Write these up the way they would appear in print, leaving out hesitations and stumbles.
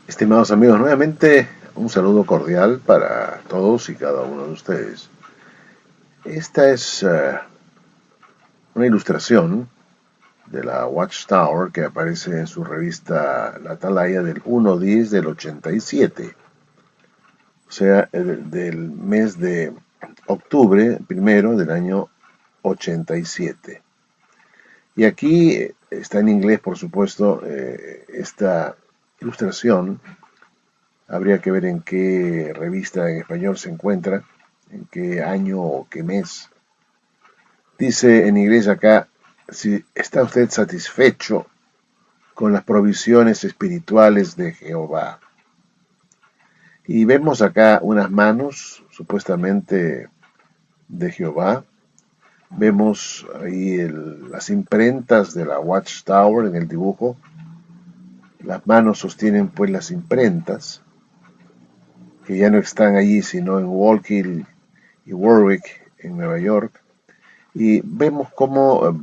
Estimados amigos, nuevamente un saludo cordial para todos y cada uno de ustedes. Esta es una ilustración de la Watchtower que aparece en su revista La Atalaya del 1/10 del 87, o sea, del mes de octubre primero del año 87. Y aquí está en inglés, por supuesto, esta ilustración. Habría que ver en qué revista en español se encuentra, en qué año o qué mes. Dice en inglés acá, si está usted satisfecho con las provisiones espirituales de Jehová. Y vemos acá unas manos, supuestamente de Jehová. Vemos ahí las imprentas de la Watchtower en el dibujo. Las manos sostienen pues las imprentas, que ya no están allí, sino en Wallkill y Warwick, en Nueva York, y vemos cómo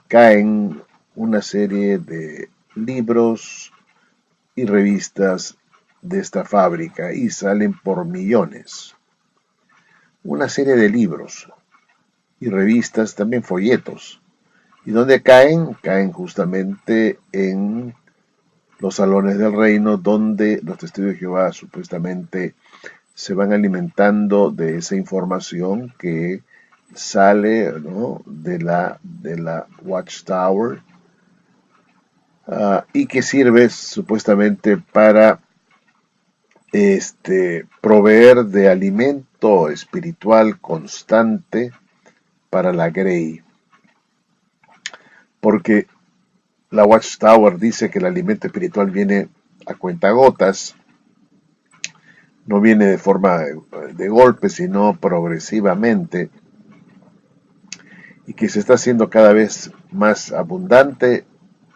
caen una serie de libros y revistas de esta fábrica y salen por millones. Una serie de libros y revistas, también folletos. ¿Y dónde caen? Caen justamente en los salones del reino, donde los testigos de Jehová supuestamente se van alimentando de esa información que sale, ¿no?, de la Watchtower, y que sirve supuestamente para proveer de alimento espiritual constante para la Grey, porque la Watchtower dice que el alimento espiritual viene a cuentagotas, no viene de forma de golpe, sino progresivamente, y que se está haciendo cada vez más abundante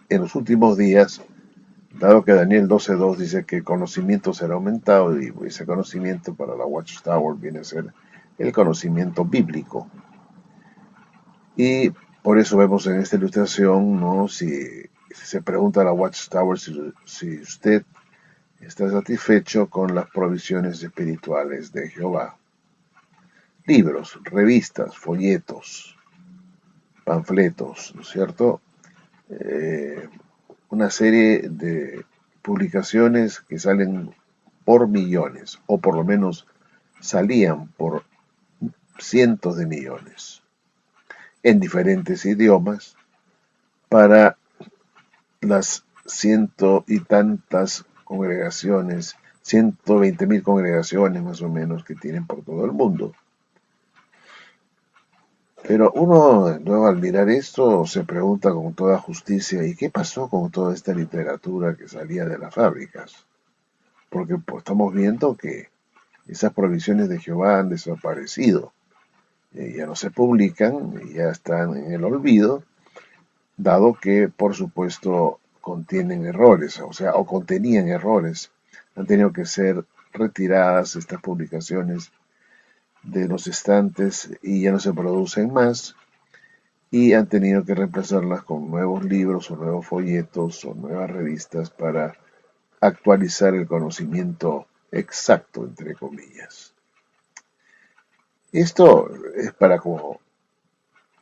en los últimos días, dado que Daniel 12:2 dice que el conocimiento será aumentado, y ese conocimiento para la Watchtower viene a ser el conocimiento bíblico. Y por eso vemos en esta ilustración, ¿no?, si se pregunta a la Watchtower si usted está satisfecho con las provisiones espirituales de Jehová. Libros, revistas, folletos, panfletos, ¿no es cierto? Una serie de publicaciones que salen por millones, o por lo menos salían por cientos de millones, en diferentes idiomas, para las ciento y tantas congregaciones, 120.000 congregaciones más o menos que tienen por todo el mundo. Pero uno, luego, al mirar esto, se pregunta con toda justicia, ¿y qué pasó con toda esta literatura que salía de las fábricas? Porque pues, estamos viendo que esas provisiones de Jehová han desaparecido, ya no se publican, ya están en el olvido, dado que, por supuesto, contienen errores, o contenían errores. Han tenido que ser retiradas estas publicaciones de los estantes y ya no se producen más, y han tenido que reemplazarlas con nuevos libros o nuevos folletos o nuevas revistas para actualizar el conocimiento exacto, entre comillas. Esto es para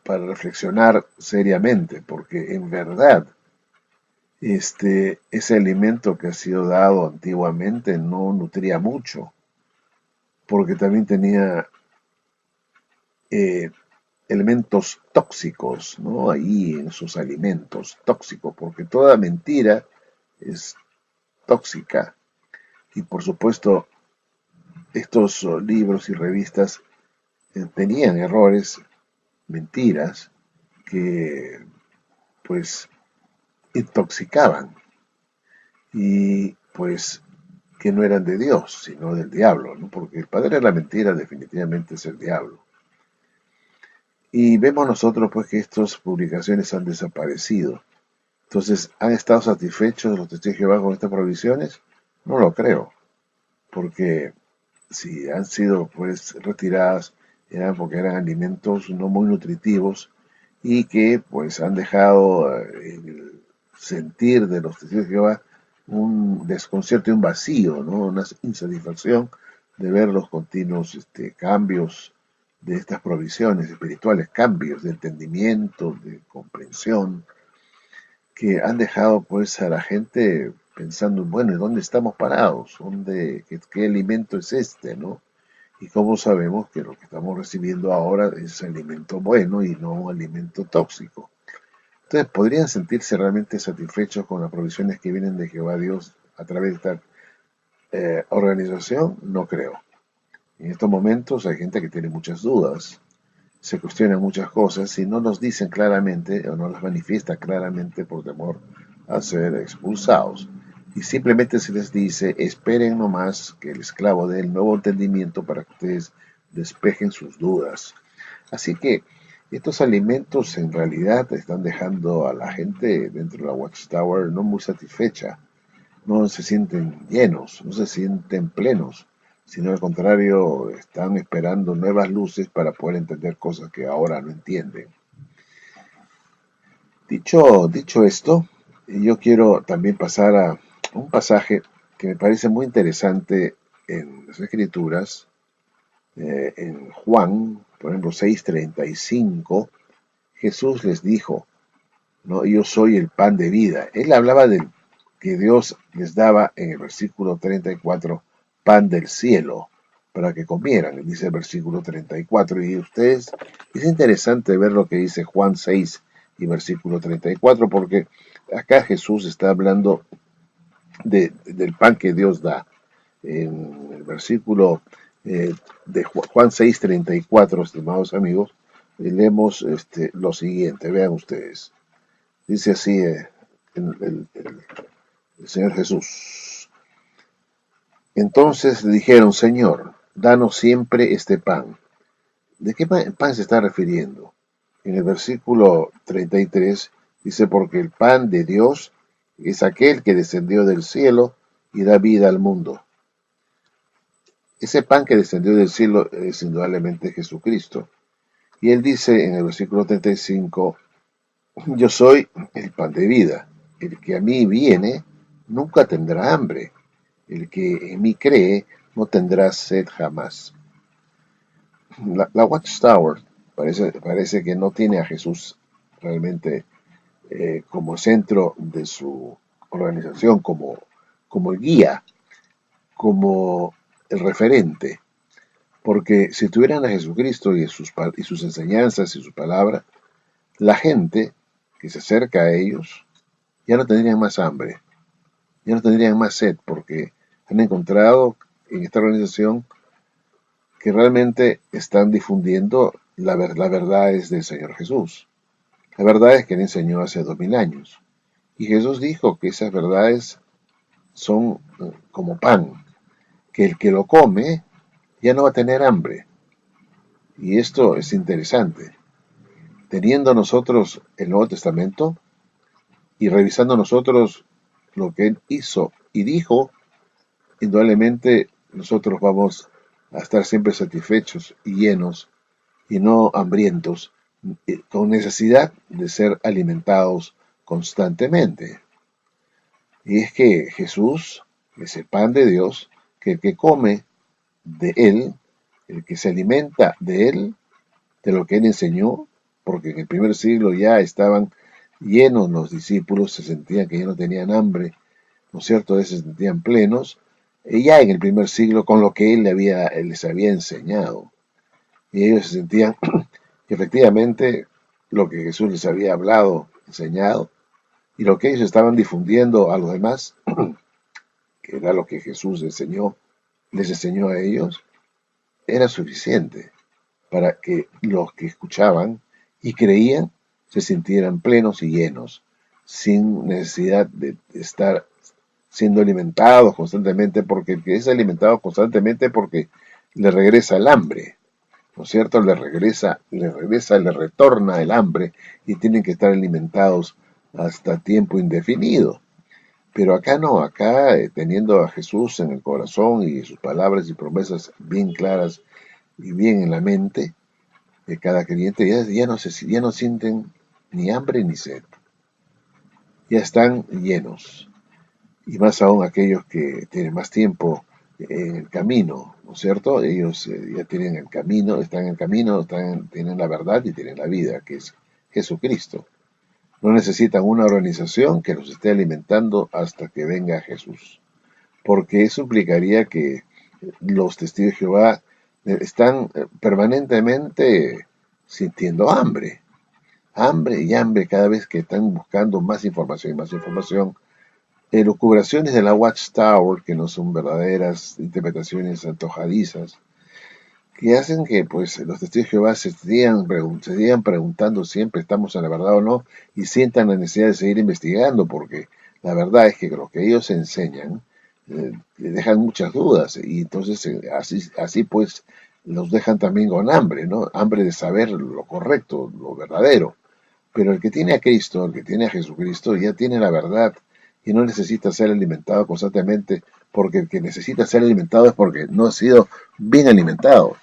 reflexionar seriamente, porque en verdad ese alimento que ha sido dado antiguamente no nutría mucho, porque también tenía elementos tóxicos, ¿no?, ahí en sus alimentos, tóxicos, porque toda mentira es tóxica. Y por supuesto, estos libros y revistas tenían errores, mentiras, que pues intoxicaban, y pues que no eran de Dios, sino del diablo, ¿no?, porque el padre de la mentira definitivamente es el diablo. Y vemos nosotros pues que estas publicaciones han desaparecido. Entonces, ¿han estado satisfechos los testigos de Jehová con estas provisiones? No lo creo, porque si han sido pues retiradas, eran porque eran alimentos no muy nutritivos y que pues han dejado el sentir de los testigos de Jehová un desconcierto y un vacío, ¿no? Una insatisfacción de ver los continuos cambios de estas provisiones espirituales, cambios de entendimiento, de comprensión, que han dejado pues a la gente pensando, bueno, ¿y dónde estamos parados? ¿Qué alimento es este, no? Y cómo sabemos que lo que estamos recibiendo ahora es alimento bueno y no un alimento tóxico. Entonces, ¿podrían sentirse realmente satisfechos con las provisiones que vienen de Jehová Dios a través de esta organización? No creo. En estos momentos hay gente que tiene muchas dudas, se cuestionan muchas cosas y no nos dicen claramente o no las manifiesta claramente por temor a ser expulsados. Y simplemente se les dice, esperen nomás que el esclavo dé el nuevo entendimiento para que ustedes despejen sus dudas. Así que estos alimentos en realidad están dejando a la gente dentro de la Watchtower no muy satisfecha, no se sienten llenos, no se sienten plenos, sino al contrario, están esperando nuevas luces para poder entender cosas que ahora no entienden. Dicho esto, yo quiero también pasar a un pasaje que me parece muy interesante en las Escrituras, en Juan, por ejemplo, 6:35, Jesús les dijo, ¿no? Yo soy el pan de vida. Él hablaba del que Dios les daba en el versículo 34, pan del cielo, para que comieran, dice el versículo 34. Y ustedes, es interesante ver lo que dice Juan 6 y versículo 34, porque acá Jesús está hablando del pan que Dios da. En el versículo de Juan 6:34, estimados amigos, leemos lo siguiente, vean ustedes. Dice así el Señor Jesús. Entonces le dijeron, Señor, danos siempre este pan. ¿De qué pan se está refiriendo? En el versículo 33 dice, porque el pan de Dios es aquel que descendió del cielo y da vida al mundo. Ese pan que descendió del cielo es indudablemente Jesucristo. Y él dice en el versículo 35, yo soy el pan de vida. El que a mí viene nunca tendrá hambre. El que en mí cree no tendrá sed jamás. La Watchtower parece que no tiene a Jesús realmente como centro de su organización, como el guía, como el referente. Porque si tuvieran a Jesucristo y sus enseñanzas y su palabra, la gente que se acerca a ellos ya no tendrían más hambre, ya no tendrían más sed, porque han encontrado en esta organización que realmente están difundiendo las verdades del Señor Jesús. La verdad es que Él enseñó hace 2000 años. Y Jesús dijo que esas verdades son como pan, que el que lo come ya no va a tener hambre. Y esto es interesante. Teniendo nosotros el Nuevo Testamento y revisando nosotros lo que Él hizo y dijo, indudablemente nosotros vamos a estar siempre satisfechos y llenos y no hambrientos, con necesidad de ser alimentados constantemente. Y es que Jesús es el pan de Dios, que el que come de Él, el que se alimenta de Él, de lo que Él enseñó, porque en el primer siglo ya estaban llenos los discípulos, se sentían que ya no tenían hambre, ¿no es cierto? Se sentían plenos, ya en el primer siglo con lo que Él les había enseñado. Y ellos se sentían que efectivamente lo que Jesús les había hablado, enseñado, y lo que ellos estaban difundiendo a los demás, que era lo que Jesús les enseñó a ellos, era suficiente para que los que escuchaban y creían se sintieran plenos y llenos, sin necesidad de estar siendo alimentados constantemente, porque el que es alimentado constantemente porque le regresa el hambre, ¿no es cierto? Le retorna el hambre y tienen que estar alimentados hasta tiempo indefinido. Pero acá no, acá teniendo a Jesús en el corazón y sus palabras y promesas bien claras y bien en la mente de cada creyente, ya no sienten ni hambre ni sed, ya están llenos. Y más aún aquellos que tienen más tiempo en el camino, ¿no es cierto? Ellos ya tienen el camino, están en el camino, tienen la verdad y tienen la vida, que es Jesucristo. No necesitan una organización que los esté alimentando hasta que venga Jesús, porque eso implicaría que los testigos de Jehová están permanentemente sintiendo hambre, hambre y hambre cada vez que están buscando más información y más información. Elucubraciones de la Watchtower, que no son verdaderas interpretaciones antojadizas, que hacen que pues los testigos de Jehová se sigan preguntando siempre estamos en la verdad o no, y sientan la necesidad de seguir investigando, porque la verdad es que lo que ellos enseñan le dejan muchas dudas, y entonces así pues los dejan también con hambre, ¿no? Hambre de saber lo correcto, lo verdadero. Pero el que tiene a Cristo, el que tiene a Jesucristo, ya tiene la verdad y no necesita ser alimentado constantemente, porque el que necesita ser alimentado es porque no ha sido bien alimentado.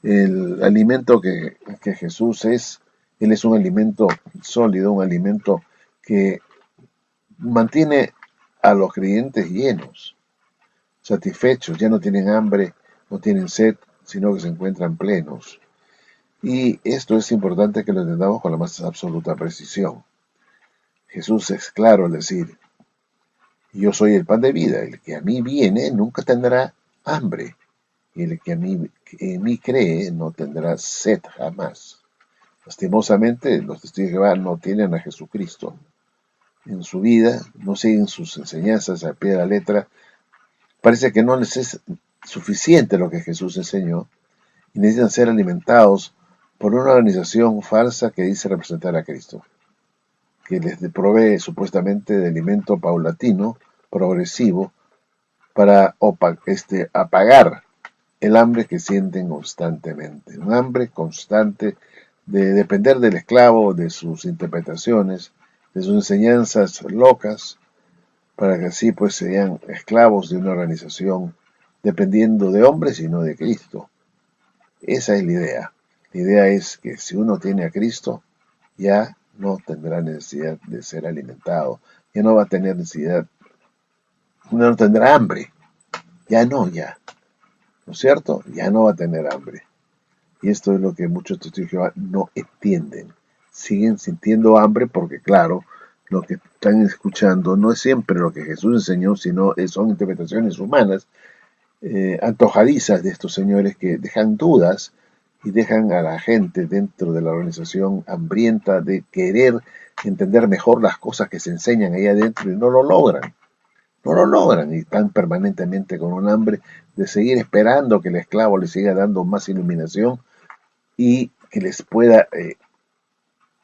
El alimento que Jesús es, Él es un alimento sólido, un alimento que mantiene a los creyentes llenos, satisfechos, ya no tienen hambre, no tienen sed, sino que se encuentran plenos. Y esto es importante que lo entendamos con la más absoluta precisión. Jesús es claro al decir, yo soy el pan de vida, el que a mí viene nunca tendrá hambre, y el que en mí cree no tendrá sed jamás. Lastimosamente, los testigos de Jehová no tienen a Jesucristo en su vida, no siguen sus enseñanzas al pie de la letra. Parece que no les es suficiente lo que Jesús enseñó y necesitan ser alimentados por una organización falsa que dice representar a Cristo, que les provee supuestamente de alimento paulatino, progresivo, para apagar el hambre que sienten constantemente, un hambre constante de depender del esclavo, de sus interpretaciones, de sus enseñanzas locas, para que así pues sean esclavos de una organización dependiendo de hombres y no de Cristo. Esa es la idea. La idea es que si uno tiene a Cristo, ya no tendrá necesidad de ser alimentado, ya no va a tener necesidad, no tendrá hambre, ya, ¿no es cierto? Ya no va a tener hambre. Y esto es lo que muchos testigos de Jehová no entienden. Siguen sintiendo hambre porque, claro, lo que están escuchando no es siempre lo que Jesús enseñó, sino son interpretaciones humanas, antojadizas de estos señores que dejan dudas y dejan a la gente dentro de la organización hambrienta de querer entender mejor las cosas que se enseñan ahí adentro y no lo logran. No lo logran y están permanentemente con un hambre de seguir esperando que el esclavo les siga dando más iluminación y que les pueda,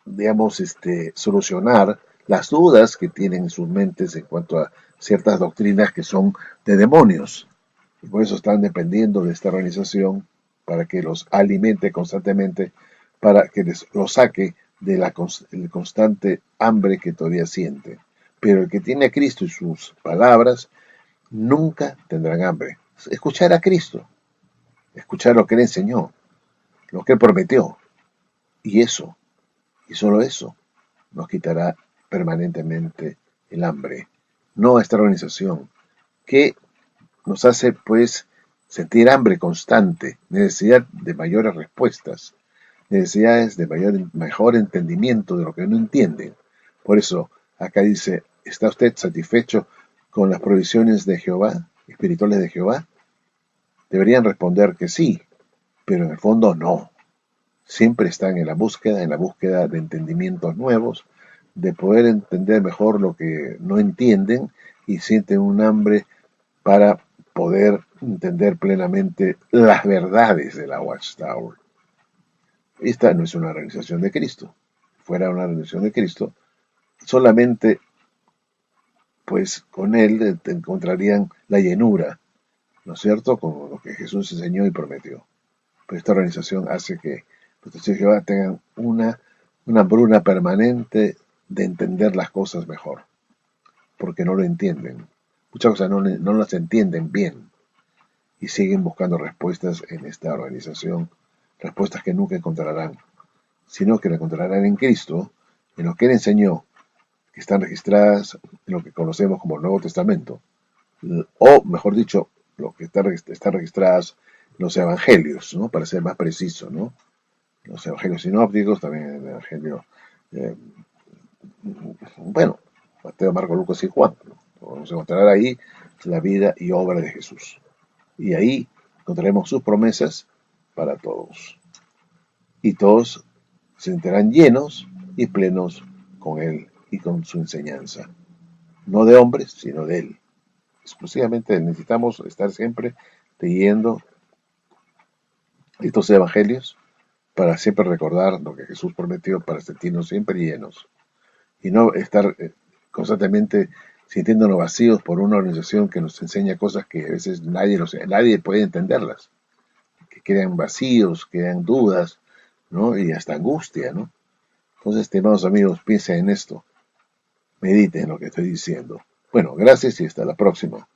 digamos, solucionar las dudas que tienen en sus mentes en cuanto a ciertas doctrinas que son de demonios. Y por eso están dependiendo de esta organización para que los alimente constantemente, para que los saque de el constante hambre que todavía sienten. Pero el que tiene a Cristo y sus palabras, nunca tendrán hambre. Escuchar a Cristo, escuchar lo que Él enseñó, lo que Él prometió. Y eso, y solo eso, nos quitará permanentemente el hambre. No esta organización, que nos hace pues sentir hambre constante, necesidad de mayores respuestas, necesidades de mejor entendimiento de lo que no entienden. Por eso, acá dice, ¿está usted satisfecho con las provisiones de Jehová, espirituales de Jehová? Deberían responder que sí, pero en el fondo no. Siempre están en la búsqueda de entendimientos nuevos, de poder entender mejor lo que no entienden y sienten un hambre para poder entender plenamente las verdades de la Watchtower. Esta no es una organización de Cristo. Fuera una organización de Cristo, solamente pues con Él encontrarían la llenura, ¿no es cierto?, con lo que Jesús enseñó y prometió. pero esta organización hace que los testigos de Jehová tengan una hambruna permanente de entender las cosas mejor, porque no lo entienden. Muchas cosas no las entienden bien y siguen buscando respuestas en esta organización, respuestas que nunca encontrarán, sino que la encontrarán en Cristo, en lo que Él enseñó, que están registradas en lo que conocemos como el Nuevo Testamento, o mejor dicho, lo que están registradas en los Evangelios, ¿no? Para ser más preciso, ¿no? Los Evangelios sinópticos, también el Evangelio, eh, bueno, Mateo, Marcos, Lucas y Juan, ¿no? Vamos a encontrar ahí la vida y obra de Jesús. Y ahí encontraremos sus promesas para todos. Y todos se sentirán llenos y plenos con Él y con su enseñanza. No de hombres, sino de Él. Exclusivamente necesitamos estar siempre leyendo estos evangelios para siempre recordar lo que Jesús prometió para sentirnos siempre llenos y no estar constantemente sintiéndonos vacíos por una organización que nos enseña cosas que a veces nadie puede entenderlas, que crean vacíos, crean dudas, ¿no? Y hasta angustia, ¿no? Entonces, estimados amigos, piensen en esto, mediten en lo que estoy diciendo. Bueno, gracias y hasta la próxima.